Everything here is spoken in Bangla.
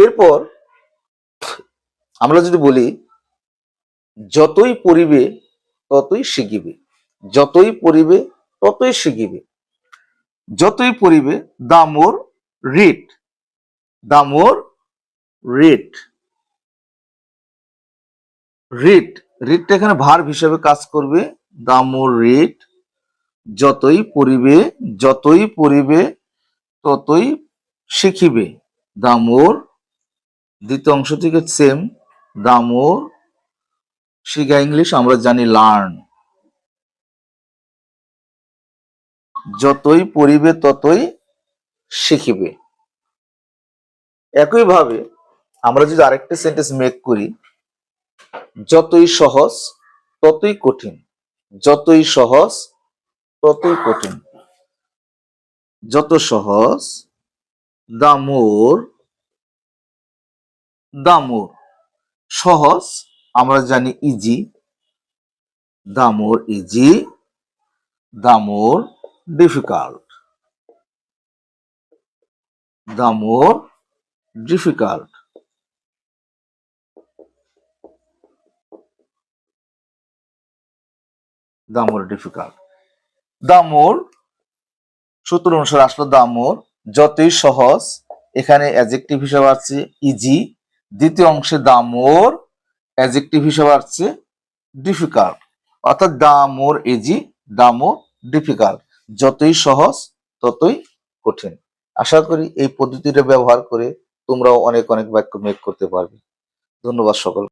এরপর আমরা যদি বলি যতই পড়িবে ততই শিখিবে, যতই পড়িবে ততই শিখিবে, যতই পড়িবে দা মোর রিড, দা মোর রিড, রিড, রিডটা এখানে ভার্ব হিসেবে কাজ করবে। দা মোর রিড, যতই পড়িবে, যতই পড়িবে ততই শিখিবে। দা মোর, দ্বিতীয় অংশ থেকে সেম, দা মোর, শিখা ইংলিশ আমরা জানি লার্ন, যতই পড়িবে ততই শিখিবে। একইভাবে আমরা যদি আরেকটা সেন্টেন্স মেক করি, যতই সহজ ততই কঠিন, যতই সহজ ততই কঠিন, যত সহজ, দা মোর, দা মোর, সহজ আমরা জানি ইজি, দা মোর ইজি, দা মোর ডিফিকাল্ট, দা মোর ডিফিকাল্ট, দা মোর ডিফিকাল্ট। দা মোর সূত্র অনুসারে আসলো দা মোর, যতই সহজ, এখানে অ্যাডজেক্টিভ হিসেবে আসছে ইজি, দ্বিতীয় অংশে দা মোর অ্যাডজেক্টিভ হিসেবে আসছে ডিফিকাল্ট, অর্থাৎ দা মোর ইজি, দা মোর ডিফিকাল্ট, যতই সহজ ততই কঠিন। আশা করি এই পদ্ধতিটা ব্যবহার করে তোমরাও অনেক অনেক বাক্য মেক করতে পারবে। ধন্যবাদ সকল।